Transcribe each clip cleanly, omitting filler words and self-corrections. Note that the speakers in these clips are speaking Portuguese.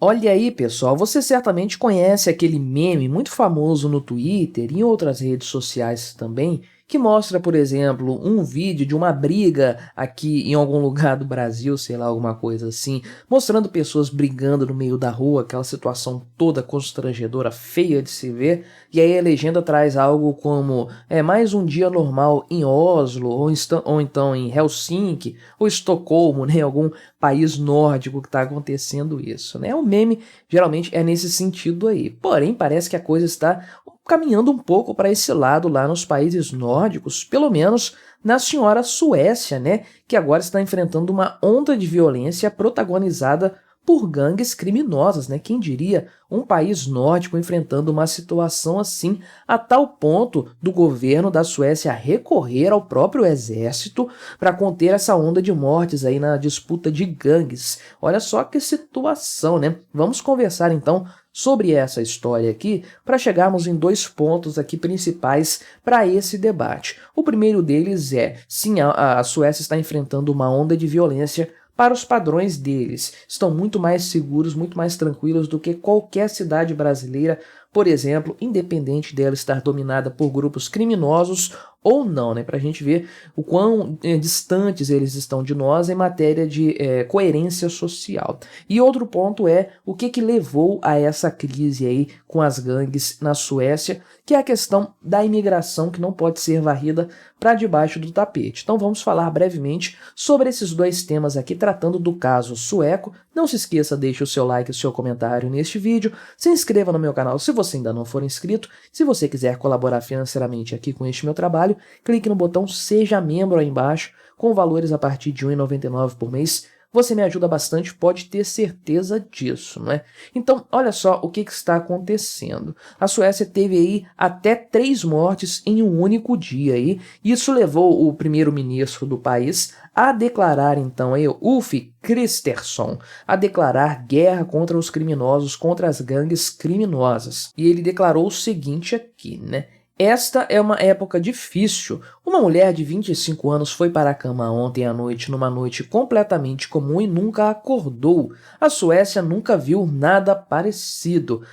Olha aí, pessoal, você certamente conhece aquele meme muito famoso no Twitter e em outras redes sociais também, que mostra, por exemplo, um vídeo de uma briga aqui em algum lugar do Brasil, sei lá, alguma coisa assim, mostrando pessoas brigando no meio da rua, aquela situação toda constrangedora, feia de se ver, e aí a legenda traz algo como mais um dia normal em Oslo, ou então em Helsinki, ou Estocolmo, né, algum país nórdico que está acontecendo isso, né? O meme geralmente é nesse sentido aí. Porém, parece que a coisa está caminhando um pouco para esse lado lá nos países nórdicos, pelo menos na senhora Suécia, né? Que agora está enfrentando uma onda de violência protagonizada por gangues criminosas, né? Quem diria um país nórdico enfrentando uma situação assim, a tal ponto do governo da Suécia recorrer ao próprio exército para conter essa onda de mortes aí na disputa de gangues. Olha só que situação, né? Vamos conversar então sobre essa história aqui para chegarmos em dois pontos aqui principais para esse debate. O primeiro deles é, sim, a Suécia está enfrentando uma onda de violência para os padrões deles. Estão muito mais seguros, muito mais tranquilos do que qualquer cidade brasileira, por exemplo, independente dela estar dominada por grupos criminosos ou não, né? Para a gente ver o quão distantes eles estão de nós em matéria de coerência social. E outro ponto é o que levou a essa crise aí com as gangues na Suécia, que é a questão da imigração que não pode ser varrida para debaixo do tapete. Então vamos falar brevemente sobre esses dois temas aqui, tratando do caso sueco. Não se esqueça, deixe o seu like e o seu comentário neste vídeo, se inscreva no meu canal se você ainda não for inscrito, se você quiser colaborar financeiramente aqui com este meu trabalho, clique no botão Seja Membro aí embaixo, com valores a partir de R$ 1,99 por mês. Você me ajuda bastante, pode ter certeza disso, não é? Então, olha só o que está acontecendo. A Suécia teve aí até 3 mortes em um único dia aí. Isso levou o primeiro-ministro do país a declarar, então, aí, Ulf Kristersson, a declarar guerra contra os criminosos, contra as gangues criminosas. E ele declarou o seguinte aqui, né? Esta é uma época difícil. Uma mulher de 25 anos foi para a cama ontem à noite, numa noite completamente comum e nunca acordou. A Suécia nunca viu nada parecido.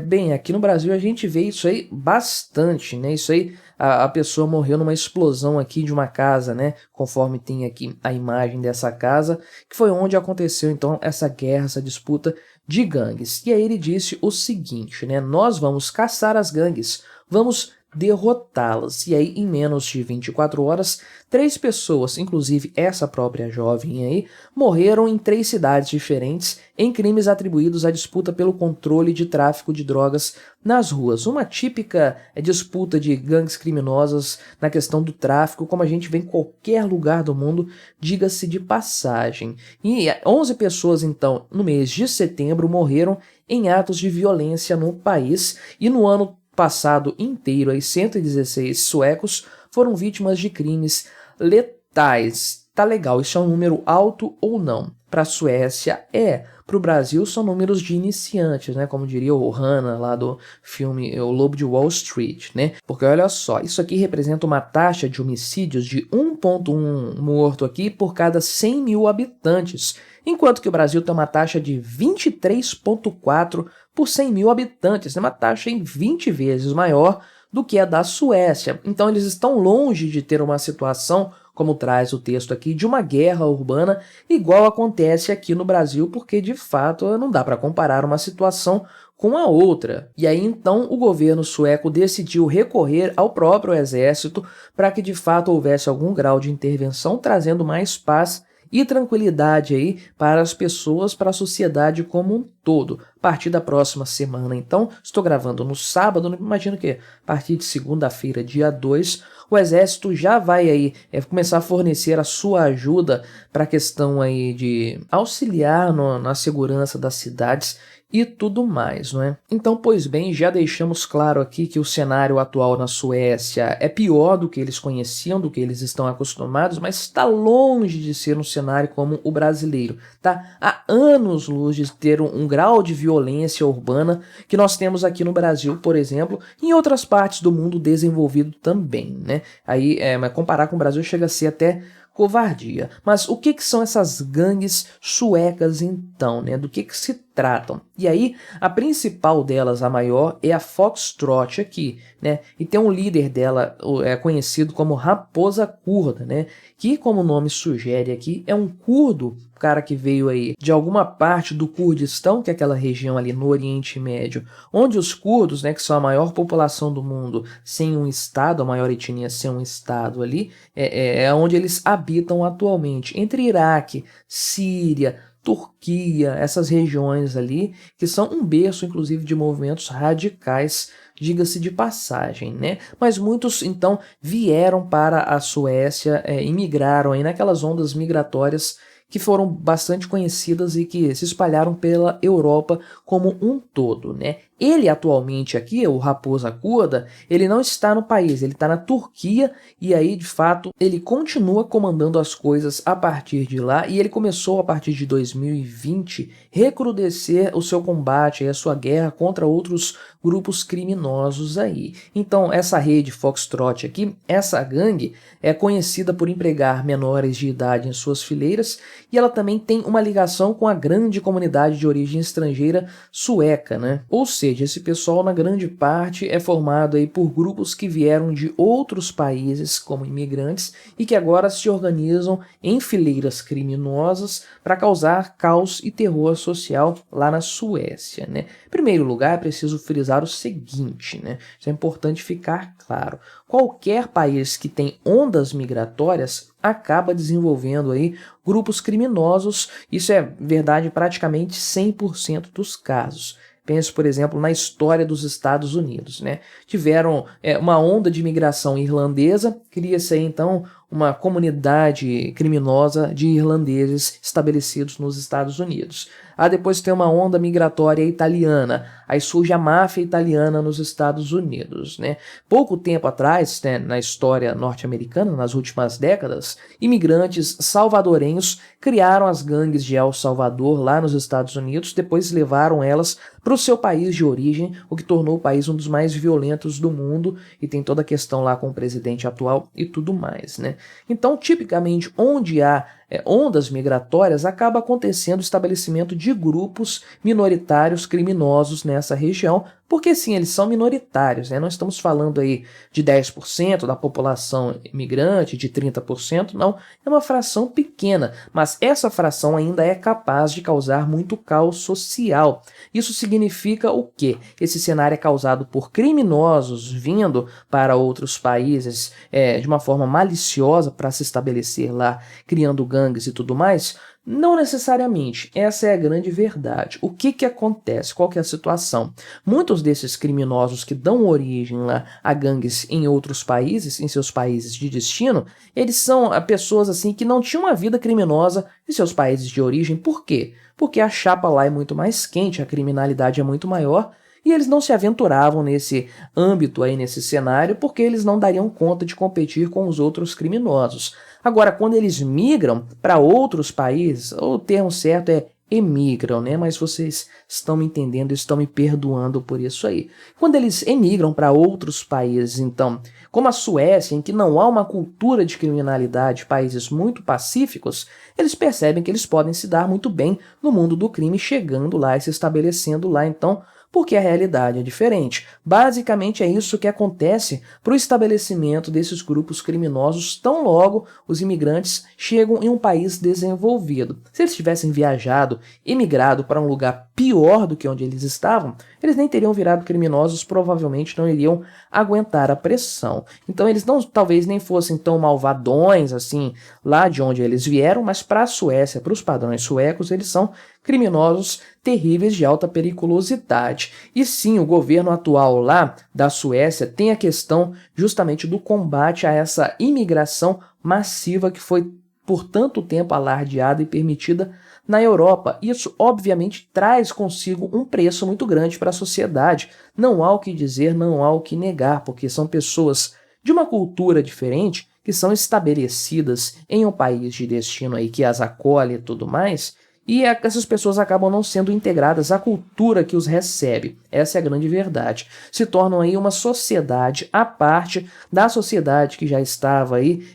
Bem, aqui no Brasil a gente vê isso aí bastante, né? Isso aí, a pessoa morreu numa explosão aqui de uma casa, né? Conforme tem aqui a imagem dessa casa, que foi onde aconteceu então essa guerra, essa disputa de gangues. E aí ele disse o seguinte, né? Nós vamos caçar as gangues, vamos derrotá-las. E aí, em menos de 24 horas, 3 pessoas, inclusive essa própria jovem aí, morreram em 3 cidades diferentes em crimes atribuídos à disputa pelo controle de tráfico de drogas nas ruas. Uma típica disputa de gangues criminosas na questão do tráfico, como a gente vê em qualquer lugar do mundo, diga-se de passagem. E 11 pessoas, então, no mês de setembro, morreram em atos de violência no país, e no ano passado inteiro, aí 116 suecos foram vítimas de crimes letais. Tá legal, isso é um número alto ou não? Para a Suécia é, para o Brasil são números de iniciantes, né? Como diria o Hanna lá do filme O Lobo de Wall Street, né? Porque olha só, isso aqui representa uma taxa de homicídios de 1,1 morto aqui por cada 100 mil habitantes, enquanto que o Brasil tem uma taxa de 23,4 por 100 mil habitantes, é uma taxa em 20 vezes maior do que a da Suécia. Então eles estão longe de ter uma situação, como traz o texto aqui, de uma guerra urbana igual acontece aqui no Brasil, porque de fato não dá para comparar uma situação com a outra. E aí então o governo sueco decidiu recorrer ao próprio exército para que de fato houvesse algum grau de intervenção, trazendo mais paz e tranquilidade aí para as pessoas, para a sociedade como um todo. A partir da próxima semana, então, estou gravando no sábado, imagino que a partir de segunda-feira, dia 2, o Exército já vai aí começar a fornecer a sua ajuda para a questão aí de auxiliar na segurança das cidades e tudo mais, não é? Então, pois bem, já deixamos claro aqui que o cenário atual na Suécia é pior do que eles conheciam, do que eles estão acostumados, mas está longe de ser um cenário como o brasileiro, tá? Há anos-luz de ter um grau de violência urbana que nós temos aqui no Brasil, por exemplo, e em outras partes do mundo desenvolvido também, né? Aí, mas comparar com o Brasil chega a ser até covardia. Mas o que são essas gangues suecas então, né? Do que se tratam. E aí, a principal delas, a maior, é a Foxtrot aqui, né? E tem um líder dela, conhecido como Raposa Curda, né? Que, como o nome sugere aqui, é um curdo, cara que veio aí de alguma parte do Kurdistão, que é aquela região ali no Oriente Médio, onde os curdos, né, que são a maior população do mundo, sem um estado, a maior etnia sem um estado ali, é onde eles habitam atualmente, entre Iraque, Síria, Turquia, essas regiões ali, que são um berço, inclusive, de movimentos radicais, diga-se de passagem, né? Mas muitos, então, vieram para a Suécia, imigraram aí naquelas ondas migratórias que foram bastante conhecidas e que se espalharam pela Europa como um todo, né? Ele atualmente aqui, o Raposa Curda, ele não está no país, ele está na Turquia e aí, de fato, ele continua comandando as coisas a partir de lá e ele começou, a partir de 2020, recrudescer o seu combate, a sua guerra contra outros grupos criminosos aí. Então, essa rede Foxtrot aqui, essa gangue, é conhecida por empregar menores de idade em suas fileiras e ela também tem uma ligação com a grande comunidade de origem estrangeira sueca, né? Ou seja, esse pessoal, na grande parte, é formado aí por grupos que vieram de outros países como imigrantes e que agora se organizam em fileiras criminosas para causar caos e terror social lá na Suécia, né? Em primeiro lugar, é preciso frisar o seguinte, né? Isso é importante ficar claro. Qualquer país que tem ondas migratórias acaba desenvolvendo aí grupos criminosos, isso é verdade praticamente 100% dos casos. Pense, por exemplo, na história dos Estados Unidos, né? Tiveram uma onda de imigração irlandesa, cria-se aí então uma comunidade criminosa de irlandeses estabelecidos nos Estados Unidos. Depois tem uma onda migratória italiana, aí surge a máfia italiana nos Estados Unidos, né? Pouco tempo atrás, né, na história norte-americana, nas últimas décadas, imigrantes salvadorenhos criaram as gangues de El Salvador lá nos Estados Unidos, depois levaram elas para o seu país de origem, o que tornou o país um dos mais violentos do mundo, e tem toda a questão lá com o presidente atual e tudo mais, né? Então, tipicamente, onde há ondas migratórias, acaba acontecendo o estabelecimento de grupos minoritários criminosos nessa região, porque sim, eles são minoritários, né? Não estamos falando aí de 10% da população imigrante, de 30%, não, é uma fração pequena, mas essa fração ainda é capaz de causar muito caos social. Isso significa o quê? Esse cenário é causado por criminosos vindo para outros países de uma forma maliciosa para se estabelecer lá, criando gangues e tudo mais? Não necessariamente, essa é a grande verdade. O que acontece? Qual que é a situação? Muitos desses criminosos que dão origem lá a gangues em outros países, em seus países de destino, eles são pessoas assim que não tinham uma vida criminosa em seus países de origem. Por quê? Porque a chapa lá é muito mais quente, a criminalidade é muito maior, e eles não se aventuravam nesse âmbito aí, nesse cenário, porque eles não dariam conta de competir com os outros criminosos. Agora, quando eles migram para outros países, o termo certo é emigram, né? Mas vocês estão me entendendo, estão me perdoando por isso aí. Quando eles emigram para outros países, então, como a Suécia, em que não há uma cultura de criminalidade, países muito pacíficos, eles percebem que eles podem se dar muito bem no mundo do crime, chegando lá e se estabelecendo lá, então, porque a realidade é diferente. Basicamente é isso que acontece para o estabelecimento desses grupos criminosos tão logo os imigrantes chegam em um país desenvolvido. Se eles tivessem viajado e migrado para um lugar pior do que onde eles estavam, eles nem teriam virado criminosos, provavelmente não iriam aguentar a pressão. Então eles talvez nem fossem tão malvadões assim lá de onde eles vieram, mas para a Suécia, para os padrões suecos, eles são criminosos terríveis de alta periculosidade. E sim, o governo atual lá da Suécia tem a questão justamente do combate a essa imigração massiva que foi por tanto tempo alardeada e permitida na Europa. Isso, obviamente, traz consigo um preço muito grande para a sociedade. Não há o que dizer, não há o que negar, porque são pessoas de uma cultura diferente que são estabelecidas em um país de destino aí que as acolhe e tudo mais, e essas pessoas acabam não sendo integradas à cultura que os recebe. Essa é a grande verdade. Se tornam aí uma sociedade à parte da sociedade que já estava aí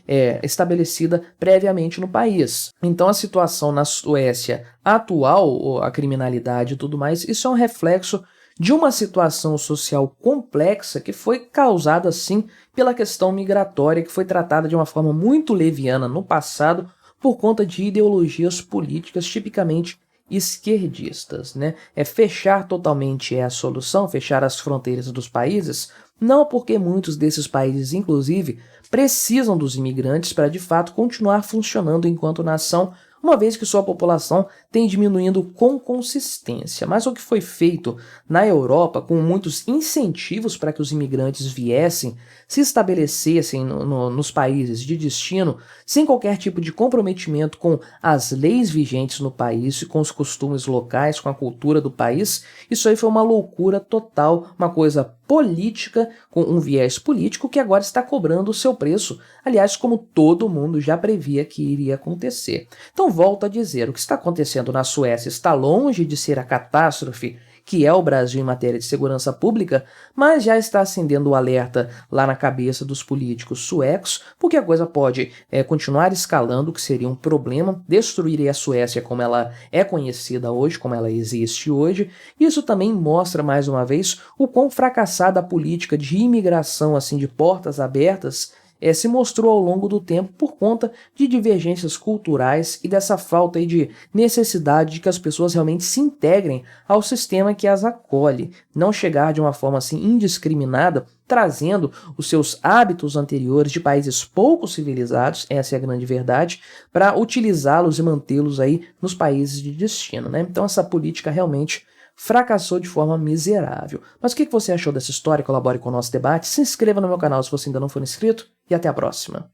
estabelecida previamente no país. Então a situação na Suécia atual, a criminalidade e tudo mais, isso é um reflexo de uma situação social complexa que foi causada, sim, pela questão migratória, que foi tratada de uma forma muito leviana no passado por conta de ideologias políticas tipicamente esquerdistas, né? Fechar totalmente a solução, fechar as fronteiras dos países, não porque muitos desses países, inclusive, precisam dos imigrantes para de fato continuar funcionando enquanto nação, uma vez que sua população tem diminuindo com consistência. Mas o que foi feito na Europa, com muitos incentivos para que os imigrantes viessem, se estabelecessem nos países de destino, sem qualquer tipo de comprometimento com as leis vigentes no país, com os costumes locais, com a cultura do país, isso aí foi uma loucura total, uma coisa política, com um viés político que agora está cobrando o seu preço, aliás, como todo mundo já previa que iria acontecer. Então, volto a dizer, o que está acontecendo na Suécia está longe de ser a catástrofe que é o Brasil em matéria de segurança pública, mas já está acendendo o alerta lá na cabeça dos políticos suecos, porque a coisa pode continuar escalando, que seria um problema, destruir a Suécia como ela é conhecida hoje, como ela existe hoje. Isso também mostra, mais uma vez, o quão fracassada a política de imigração, assim, de portas abertas, se mostrou ao longo do tempo por conta de divergências culturais e dessa falta aí de necessidade de que as pessoas realmente se integrem ao sistema que as acolhe, não chegar de uma forma assim indiscriminada, trazendo os seus hábitos anteriores de países pouco civilizados, essa é a grande verdade, para utilizá-los e mantê-los aí nos países de destino, né? Então essa política realmente fracassou de forma miserável. Mas o que você achou dessa história? Colabore com o nosso debate, se inscreva no meu canal se você ainda não for inscrito e até a próxima.